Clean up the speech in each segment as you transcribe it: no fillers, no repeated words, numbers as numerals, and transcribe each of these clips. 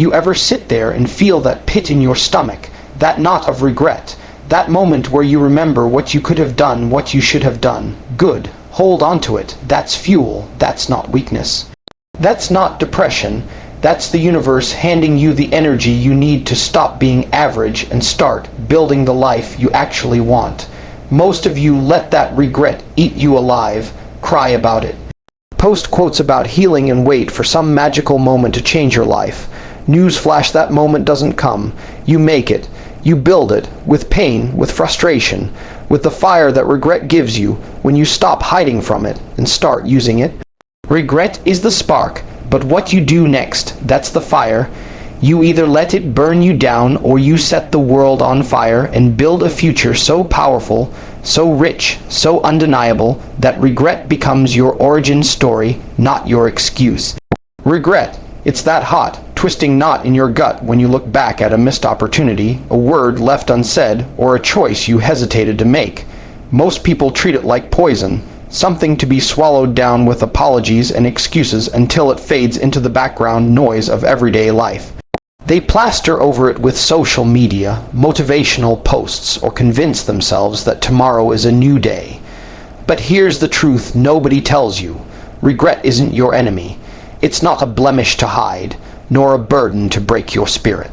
You ever sit there and feel that pit in your stomach, that knot of regret, that moment where you remember what you could have done, what you should have done? Good. Hold on to it. That's fuel. That's not weakness. That's not depression. That's the universe handing you the energy you need to stop being average and start building the life you actually want. Most of you let that regret eat you alive. Cry about it. Post quotes about healing and wait for some magical moment to change your life. Newsflash, that moment doesn't come. You make it. You build it, with pain, with frustration, with the fire that regret gives you when you stop hiding from it and start using it. Regret is the spark, but what you do next, that's the fire. You either let it burn you down or you set the world on fire and build a future so powerful, so rich, so undeniable that regret becomes your origin story, not your excuse. Regret, it's that hot, twisting knot in your gut when you look back at a missed opportunity, a word left unsaid, or a choice you hesitated to make. Most people treat it like poison, something to be swallowed down with apologies and excuses until it fades into the background noise of everyday life. They plaster over it with social media, motivational posts, or convince themselves that tomorrow is a new day. But here's the truth nobody tells you. Regret isn't your enemy. It's not a blemish to hide, nor a burden to break your spirit.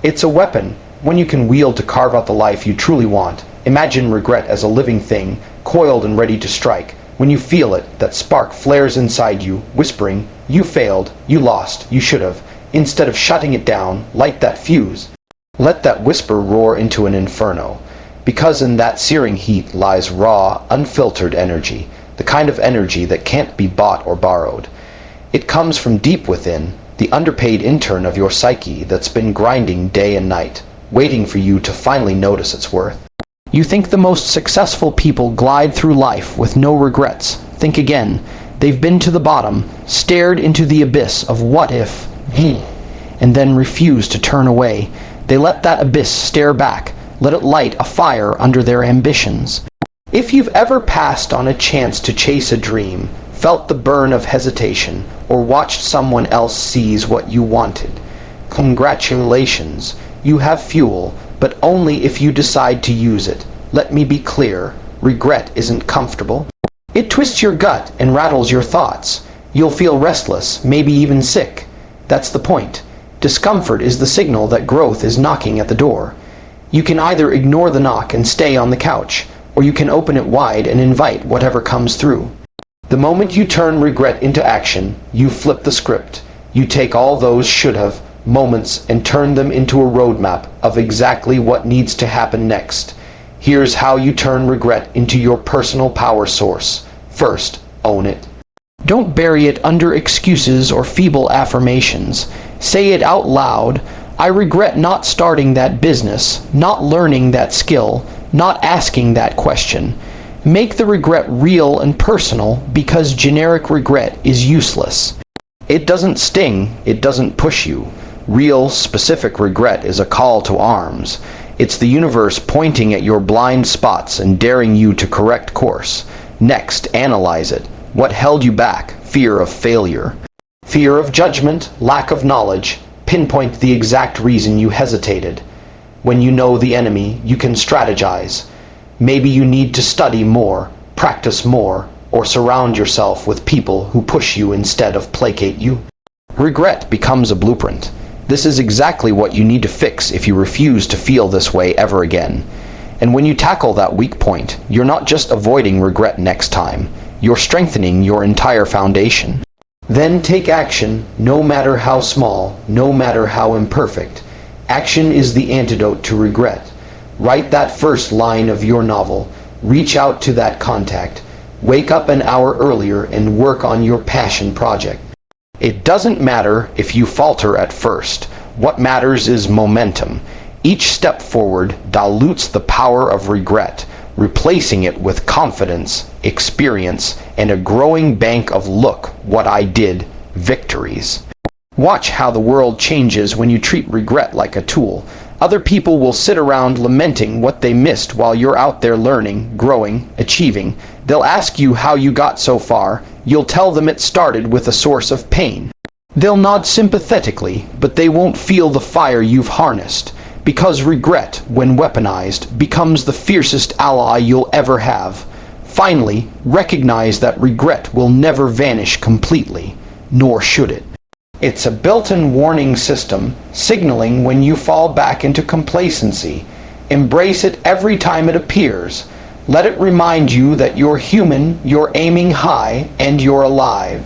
It's a weapon, one you can wield to carve out the life you truly want. Imagine regret as a living thing, coiled and ready to strike. When you feel it, that spark flares inside you, whispering, "You failed, you lost, you should have." Instead of shutting it down, light that fuse. Let that whisper roar into an inferno, because in that searing heat lies raw, unfiltered energy, the kind of energy that can't be bought or borrowed. It comes from deep within, the underpaid intern of your psyche that's been grinding day and night, waiting for you to finally notice its worth. You think the most successful people glide through life with no regrets. Think again. They've been to the bottom, stared into the abyss of what if, and then refused to turn away. They let that abyss stare back, let it light a fire under their ambitions. If you've ever passed on a chance to chase a dream, felt the burn of hesitation, or watched someone else seize what you wanted, congratulations, you have fuel, but only if you decide to use it. Let me be clear, regret isn't comfortable. It twists your gut and rattles your thoughts. You'll feel restless, maybe even sick. That's the point. Discomfort is the signal that growth is knocking at the door. You can either ignore the knock and stay on the couch, or you can open it wide and invite whatever comes through. The moment you turn regret into action, you flip the script. You take all those should-have moments and turn them into a roadmap of exactly what needs to happen next. Here's how you turn regret into your personal power source. First, own it. Don't bury it under excuses or feeble affirmations. Say it out loud. I regret not starting that business, not learning that skill, not asking that question. Make the regret real and personal, because generic regret is useless. It doesn't sting, it doesn't push you. Real, specific regret is a call to arms. It's the universe pointing at your blind spots and daring you to correct course. Next, analyze it. What held you back? Fear of failure. Fear of judgment, lack of knowledge. Pinpoint the exact reason you hesitated. When you know the enemy, you can strategize. Maybe you need to study more, practice more, or surround yourself with people who push you instead of placate you. Regret becomes a blueprint. This is exactly what you need to fix if you refuse to feel this way ever again. And when you tackle that weak point, you're not just avoiding regret next time, you're strengthening your entire foundation. Then take action, no matter how small, no matter how imperfect. Action is the antidote to regret. Write that first line of your novel. Reach out to that contact. Wake up an hour earlier and work on your passion project. It doesn't matter if you falter at first. What matters is momentum. Each step forward dilutes the power of regret, replacing it with confidence, experience, and a growing bank of "look what I did" victories. Watch how the world changes when you treat regret like a tool. Other people will sit around lamenting what they missed while you're out there learning, growing, achieving. They'll ask you how you got so far. You'll tell them it started with a source of pain. They'll nod sympathetically, but they won't feel the fire you've harnessed, because regret, when weaponized, becomes the fiercest ally you'll ever have. Finally, recognize that regret will never vanish completely, nor should it. It's a built-in warning system, signaling when you fall back into complacency. Embrace it every time it appears. Let it remind you that you're human, you're aiming high, and you're alive.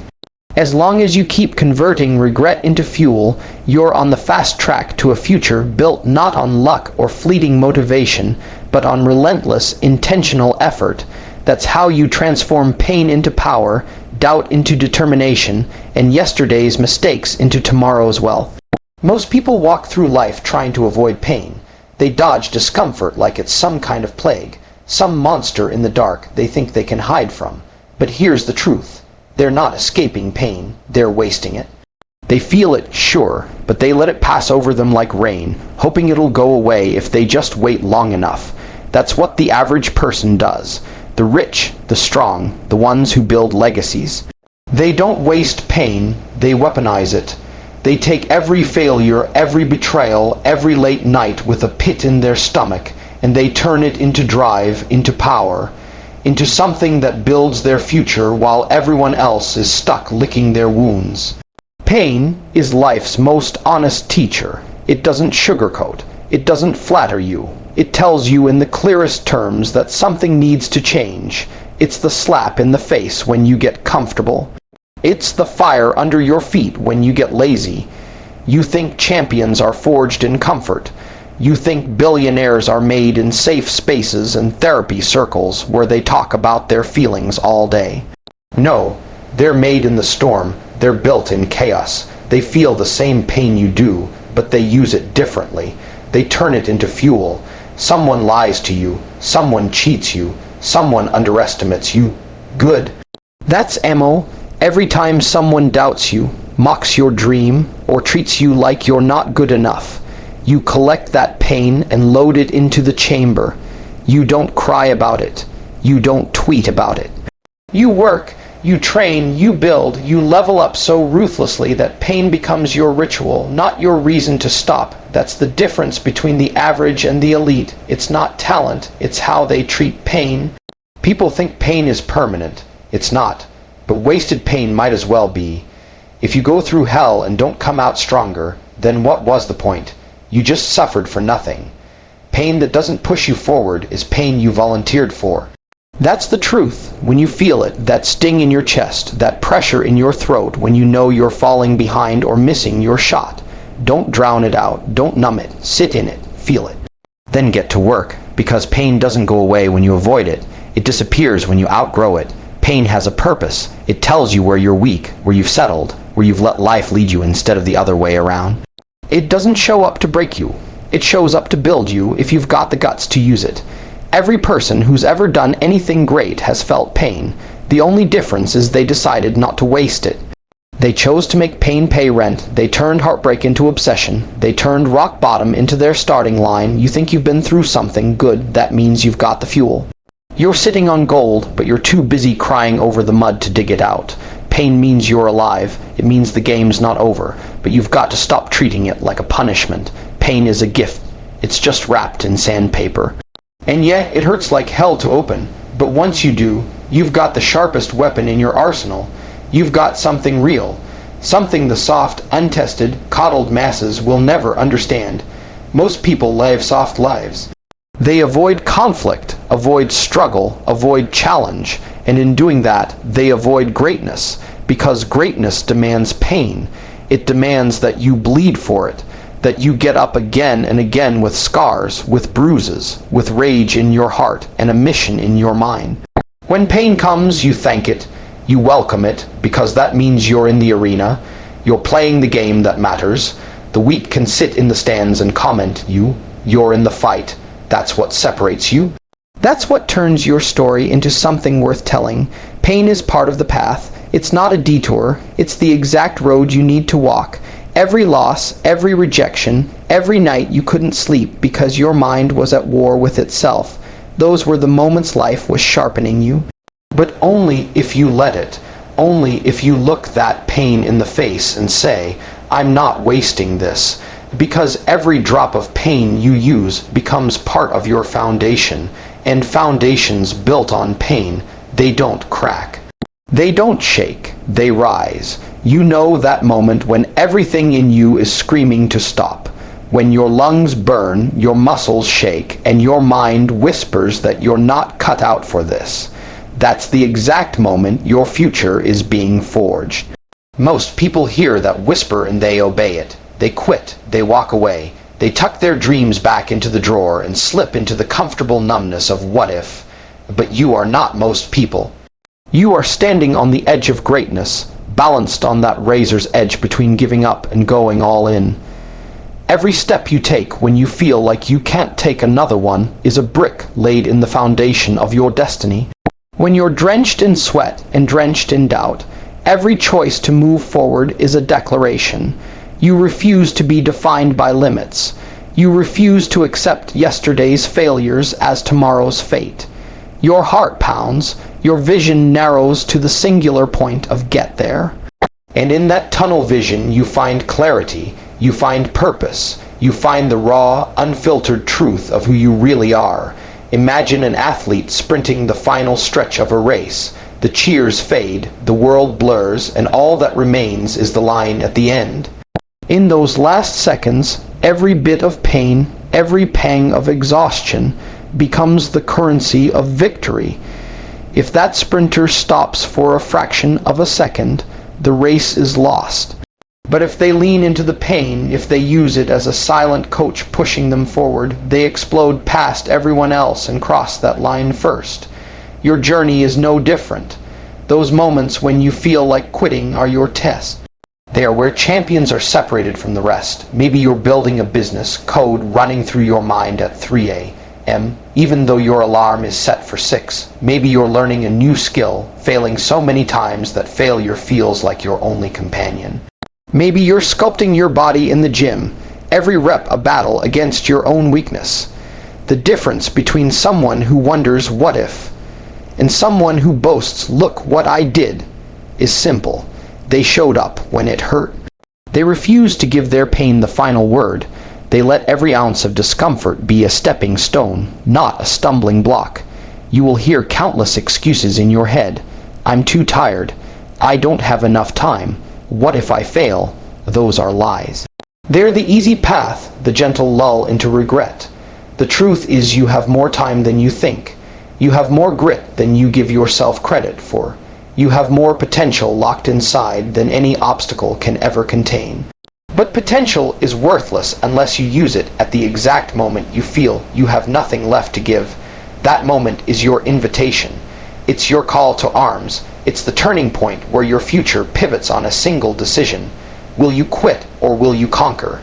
As long as you keep converting regret into fuel, you're on the fast track to a future built not on luck or fleeting motivation, but on relentless, intentional effort. That's how you transform pain into power, doubt into determination, and yesterday's mistakes into tomorrow's wealth. Most people walk through life trying to avoid pain. They dodge discomfort like it's some kind of plague, some monster in the dark they think they can hide from. But here's the truth. They're not escaping pain, they're wasting it. They feel it, sure, but they let it pass over them like rain, hoping it'll go away if they just wait long enough. That's what the average person does. The rich, the strong, the ones who build legacies. They don't waste pain, they weaponize it. They take every failure, every betrayal, every late night with a pit in their stomach, and they turn it into drive, into power, into something that builds their future while everyone else is stuck licking their wounds. Pain is life's most honest teacher. It doesn't sugarcoat. It doesn't flatter you. It tells you in the clearest terms that something needs to change. It's the slap in the face when you get comfortable. It's the fire under your feet when you get lazy. You think champions are forged in comfort. You think billionaires are made in safe spaces and therapy circles where they talk about their feelings all day. No, they're made in the storm. They're built in chaos. They feel the same pain you do, but they use it differently. They turn it into fuel. Someone lies to you. Someone cheats you. Someone underestimates you. Good. That's ammo. Every time someone doubts you, mocks your dream, or treats you like you're not good enough, you collect that pain and load it into the chamber. You don't cry about it. You don't tweet about it. You work, you train, you build, you level up so ruthlessly that pain becomes your ritual, not your reason to stop. That's the difference between the average and the elite. It's not talent, it's how they treat pain. People think pain is permanent. It's not. But wasted pain might as well be. If you go through hell and don't come out stronger, then what was the point? You just suffered for nothing. Pain that doesn't push you forward is pain you volunteered for. That's the truth. When you feel it, that sting in your chest, that pressure in your throat when you know you're falling behind or missing your shot. Don't drown it out. Don't numb it. Sit in it. Feel it. Then get to work, because pain doesn't go away when you avoid it. It disappears when you outgrow it. Pain has a purpose. It tells you where you're weak, where you've settled, where you've let life lead you instead of the other way around. It doesn't show up to break you. It shows up to build you if you've got the guts to use it. Every person who's ever done anything great has felt pain. The only difference is they decided not to waste it. They chose to make pain pay rent. They turned heartbreak into obsession. They turned rock bottom into their starting line. You think you've been through something good, that means you've got the fuel. You're sitting on gold, but you're too busy crying over the mud to dig it out. Pain means you're alive. It means the game's not over, but you've got to stop treating it like a punishment. Pain is a gift. It's just wrapped in sandpaper. And yeah, it hurts like hell to open, but once you do, you've got the sharpest weapon in your arsenal. You've got something real, something the soft, untested, coddled masses will never understand. Most people live soft lives. They avoid conflict, avoid struggle, avoid challenge, and in doing that, they avoid greatness, because greatness demands pain. It demands that you bleed for it, that you get up again and again with scars, with bruises, with rage in your heart, and a mission in your mind. When pain comes, you thank it, you welcome it, because that means you're in the arena, you're playing the game that matters. The weak can sit in the stands and comment you're in the fight. That's what separates you. That's what turns your story into something worth telling. Pain is part of the path. It's not a detour. It's the exact road you need to walk. Every loss, every rejection, every night you couldn't sleep because your mind was at war with itself. Those were the moments life was sharpening you. But only if you let it. only if you look that pain in the face and say, I'm not wasting this, because every drop of pain you use becomes part of your foundation, and foundations built on pain, they don't crack. They don't shake, they rise. You know that moment when everything in you is screaming to stop. When your lungs burn, your muscles shake, and your mind whispers that you're not cut out for this. That's the exact moment your future is being forged. Most people hear that whisper and they obey it. They quit, they walk away, they tuck their dreams back into the drawer and slip into the comfortable numbness of what if. But you are not most people. You are standing on the edge of greatness, balanced on that razor's edge between giving up and going all in. Every step you take when you feel like you can't take another one is a brick laid in the foundation of your destiny. When you're drenched in sweat and drenched in doubt, every choice to move forward is a declaration. You refuse to be defined by limits. You refuse to accept yesterday's failures as tomorrow's fate. Your heart pounds, your vision narrows to the singular point of get there. And in that tunnel vision you find clarity, you find purpose, you find the raw, unfiltered truth of who you really are. Imagine an athlete sprinting the final stretch of a race. The cheers fade, the world blurs, and all that remains is the line at the end. In those last seconds, every bit of pain, every pang of exhaustion becomes the currency of victory. If that sprinter stops for a fraction of a second, the race is lost. But if they lean into the pain, if they use it as a silent coach pushing them forward, they explode past everyone else and cross that line first. Your journey is no different. Those moments when you feel like quitting are your test. They are where champions are separated from the rest. Maybe you're building a business, code running through your mind at 3 a.m., even though your alarm is set for 6. Maybe you're learning a new skill, failing so many times that failure feels like your only companion. Maybe you're sculpting your body in the gym, every rep a battle against your own weakness. The difference between someone who wonders what if and someone who boasts, look what I did, is simple. They showed up when it hurt. They refused to give their pain the final word. They let every ounce of discomfort be a stepping stone, not a stumbling block. You will hear countless excuses in your head. I'm too tired. I don't have enough time. What if I fail? Those are lies. They're the easy path, the gentle lull into regret. The truth is you have more time than you think. You have more grit than you give yourself credit for. You have more potential locked inside than any obstacle can ever contain. But potential is worthless unless you use it at the exact moment you feel you have nothing left to give. That moment is your invitation. It's your call to arms. It's the turning point where your future pivots on a single decision. Will you quit or will you conquer?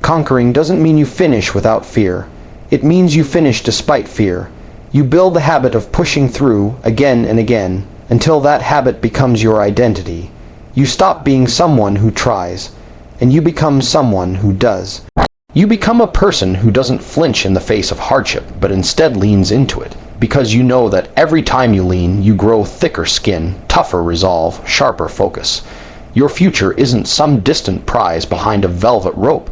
Conquering doesn't mean you finish without fear. It means you finish despite fear. You build the habit of pushing through again and again until that habit becomes your identity. You stop being someone who tries, and you become someone who does. You become a person who doesn't flinch in the face of hardship, but instead leans into it, because you know that every time you lean, you grow thicker skin, tougher resolve, sharper focus. Your future isn't some distant prize behind a velvet rope.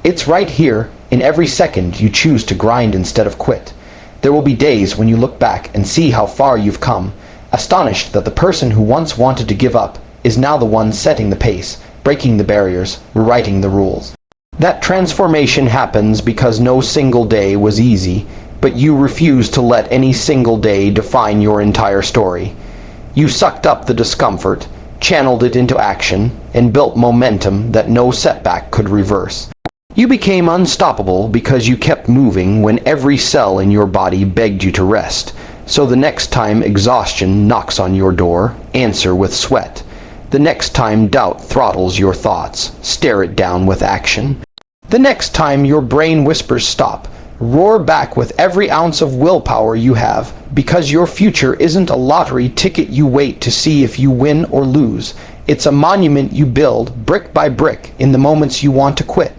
It's right here, in every second you choose to grind instead of quit. There will be days when you look back and see how far you've come, astonished that the person who once wanted to give up is now the one setting the pace, breaking the barriers, rewriting the rules. That transformation happens because no single day was easy, but you refuse to let any single day define your entire story. You sucked up the discomfort, channeled it into action, and built momentum that no setback could reverse. You became unstoppable because you kept moving when every cell in your body begged you to rest. So the next time exhaustion knocks on your door, answer with sweat. The next time doubt throttles your thoughts, stare it down with action. The next time your brain whispers stop, roar back with every ounce of willpower you have, because your future isn't a lottery ticket you wait to see if you win or lose. It's a monument you build brick by brick in the moments you want to quit.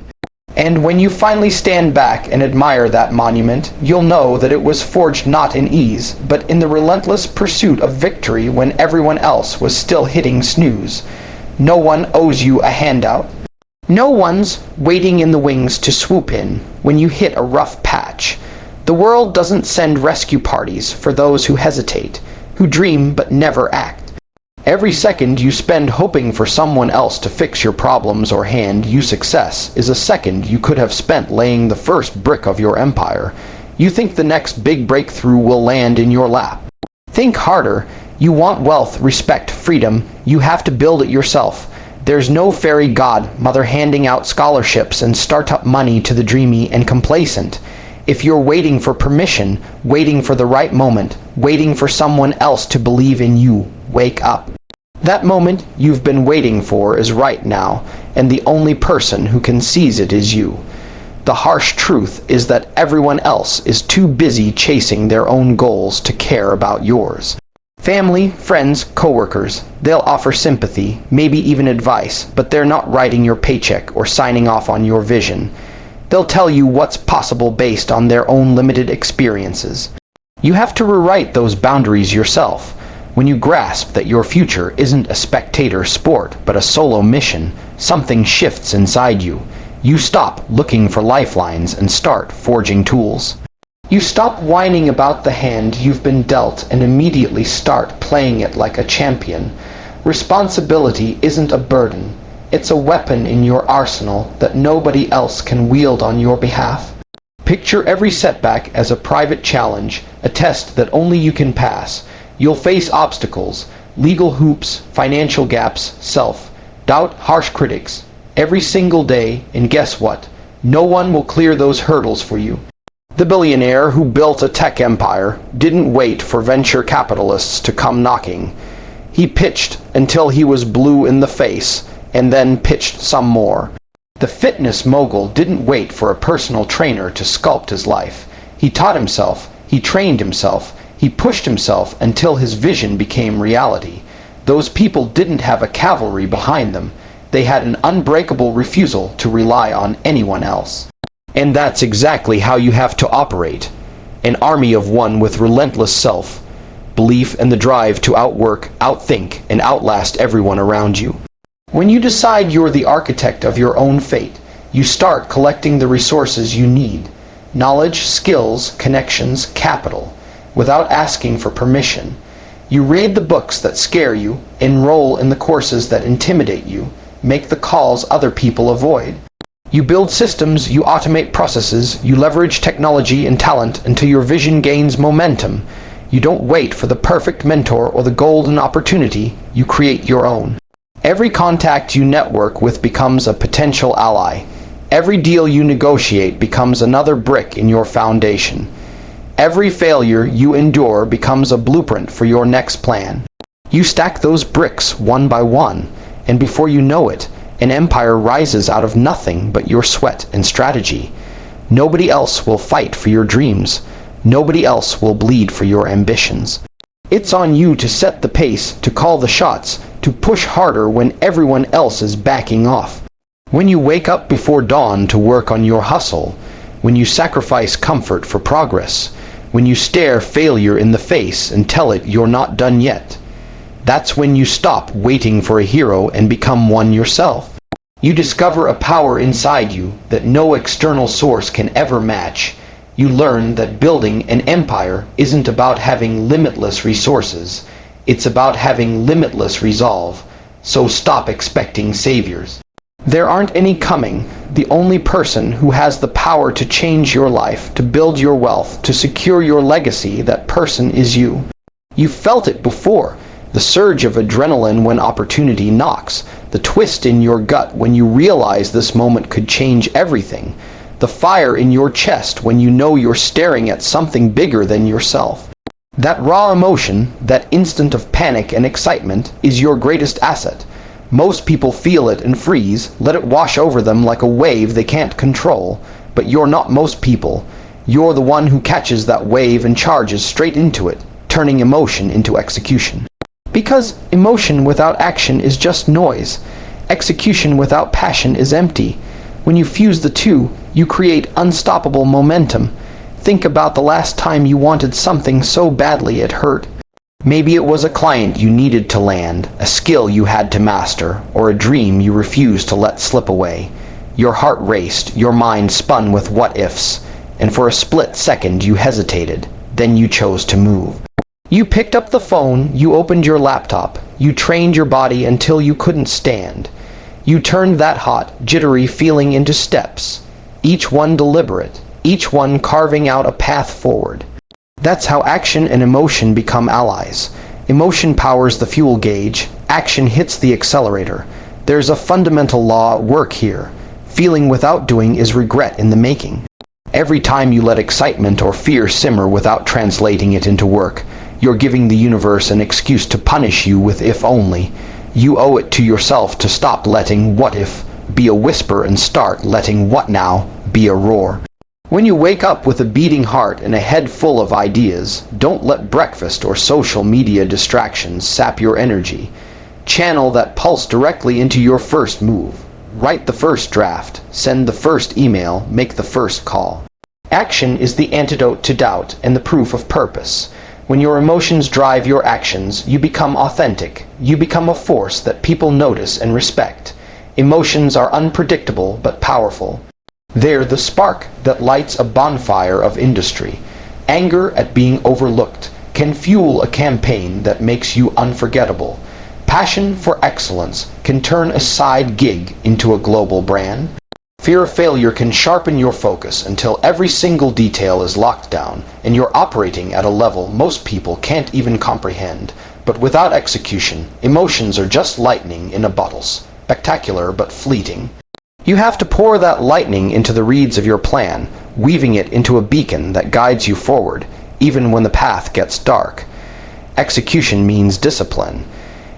And when you finally stand back and admire that monument, you'll know that it was forged not in ease, but in the relentless pursuit of victory when everyone else was still hitting snooze. No one owes you a handout. No one's waiting in the wings to swoop in when you hit a rough patch. The world doesn't send rescue parties for those who hesitate, who dream but never act. Every second you spend hoping for someone else to fix your problems or hand you success is a second you could have spent laying the first brick of your empire. You think the next big breakthrough will land in your lap. Think harder. You want wealth, respect, freedom. You have to build it yourself. There's no fairy godmother handing out scholarships and startup money to the dreamy and complacent. If you're waiting for permission, waiting for the right moment, waiting for someone else to believe in you, wake up. That moment you've been waiting for is right now, and the only person who can seize it is you. The harsh truth is that everyone else is too busy chasing their own goals to care about yours. Family, friends, coworkers, they'll offer sympathy, maybe even advice, but they're not writing your paycheck or signing off on your vision. They'll tell you what's possible based on their own limited experiences. You have to rewrite those boundaries yourself. When you grasp that your future isn't a spectator sport, but a solo mission, something shifts inside you. You stop looking for lifelines and start forging tools. You stop whining about the hand you've been dealt and immediately start playing it like a champion. Responsibility isn't a burden. It's a weapon in your arsenal that nobody else can wield on your behalf. Picture every setback as a private challenge, a test that only you can pass. You'll face obstacles, legal hoops, financial gaps, self-doubt, harsh critics, every single day, and guess what? No one will clear those hurdles for you. The billionaire who built a tech empire didn't wait for venture capitalists to come knocking. He pitched until he was blue in the face, and then pitched some more. The fitness mogul didn't wait for a personal trainer to sculpt his life. He taught himself, he trained himself, he pushed himself until his vision became reality. Those people didn't have a cavalry behind them. They had an unbreakable refusal to rely on anyone else. And that's exactly how you have to operate. An army of one with relentless self-belief and the drive to outwork, outthink, and outlast everyone around you. When you decide you're the architect of your own fate, you start collecting the resources you need. Knowledge, skills, connections, capital. Without asking for permission. You read the books that scare you, enroll in the courses that intimidate you, make the calls other people avoid. You build systems, you automate processes, you leverage technology and talent until your vision gains momentum. You don't wait for the perfect mentor or the golden opportunity, you create your own. Every contact you network with becomes a potential ally. Every deal you negotiate becomes another brick in your foundation. Every failure you endure becomes a blueprint for your next plan. You stack those bricks one by one, and before you know it, an empire rises out of nothing but your sweat and strategy. Nobody else will fight for your dreams. Nobody else will bleed for your ambitions. It's on you to set the pace, to call the shots, to push harder when everyone else is backing off. When you wake up before dawn to work on your hustle, when you sacrifice comfort for progress, when you stare failure in the face and tell it you're not done yet, that's when you stop waiting for a hero and become one yourself. You discover a power inside you that no external source can ever match. You learn that building an empire isn't about having limitless resources. It's about having limitless resolve. So stop expecting saviors. There aren't any coming. The only person who has the power to change your life, to build your wealth, to secure your legacy, that person is you. You felt it before. The surge of adrenaline when opportunity knocks. The twist in your gut when you realize this moment could change everything. The fire in your chest when you know you're staring at something bigger than yourself. That raw emotion, that instant of panic and excitement, is your greatest asset. Most people feel it and freeze, let it wash over them like a wave they can't control. But you're not most people. You're the one who catches that wave and charges straight into it, turning emotion into execution. Because emotion without action is just noise. Execution without passion is empty. When you fuse the two, you create unstoppable momentum. Think about the last time you wanted something so badly it hurt. Maybe it was a client you needed to land, a skill you had to master, or a dream you refused to let slip away. Your heart raced, your mind spun with what-ifs, and for a split second you hesitated. Then you chose to move. You picked up the phone, you opened your laptop, you trained your body until you couldn't stand. You turned that hot, jittery feeling into steps, each one deliberate, each one carving out a path forward. That's how action and emotion become allies. Emotion powers the fuel gauge, action hits the accelerator. There's a fundamental law at work here. Feeling without doing is regret in the making. Every time you let excitement or fear simmer without translating it into work, you're giving the universe an excuse to punish you with if only. You owe it to yourself to stop letting what if be a whisper and start letting what now be a roar. When you wake up with a beating heart and a head full of ideas, don't let breakfast or social media distractions sap your energy. Channel that pulse directly into your first move. Write the first draft, send the first email, make the first call. Action is the antidote to doubt and the proof of purpose. When your emotions drive your actions, you become authentic. You become a force that people notice and respect. Emotions are unpredictable but powerful. They're the spark that lights a bonfire of industry. Anger at being overlooked can fuel a campaign that makes you unforgettable. Passion for excellence can turn a side gig into a global brand. Fear of failure can sharpen your focus until every single detail is locked down and you're operating at a level most people can't even comprehend. But without execution, emotions are just lightning in a bottle, spectacular but fleeting. You have to pour that lightning into the reeds of your plan, weaving it into a beacon that guides you forward, even when the path gets dark. Execution means discipline.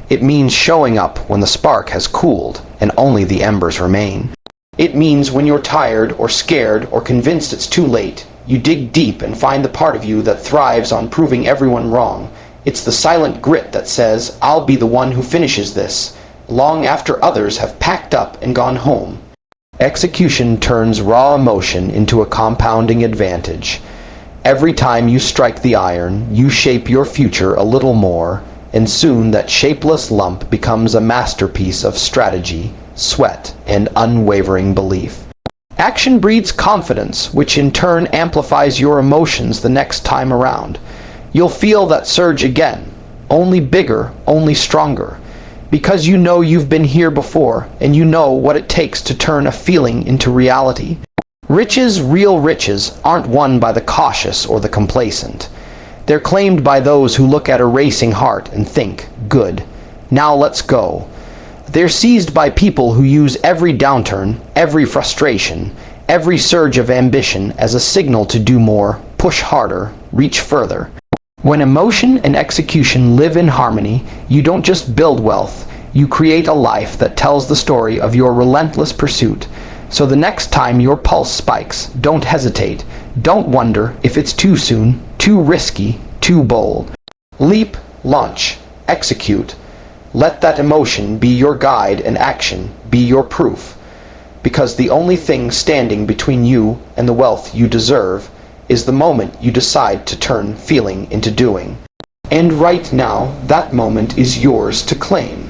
It means showing up when the spark has cooled and only the embers remain. It means when you're tired or scared or convinced it's too late, you dig deep and find the part of you that thrives on proving everyone wrong. It's the silent grit that says, I'll be the one who finishes this, long after others have packed up and gone home. Execution turns raw emotion into a compounding advantage. Every time you strike the iron, you shape your future a little more, and soon that shapeless lump becomes a masterpiece of strategy, sweat, and unwavering belief. Action breeds confidence, which in turn amplifies your emotions the next time around. You'll feel that surge again, only bigger, only stronger. Because you know you've been here before, and you know what it takes to turn a feeling into reality. Riches, real riches, aren't won by the cautious or the complacent. They're claimed by those who look at a racing heart and think, good, now let's go. They're seized by people who use every downturn, every frustration, every surge of ambition as a signal to do more, push harder, reach further. When emotion and execution live in harmony, you don't just build wealth, you create a life that tells the story of your relentless pursuit. So the next time your pulse spikes, don't hesitate. Don't wonder if it's too soon, too risky, too bold. Leap, launch, execute. Let that emotion be your guide and action be your proof. Because the only thing standing between you and the wealth you deserve is the moment you decide to turn feeling into doing. And right now, that moment is yours to claim.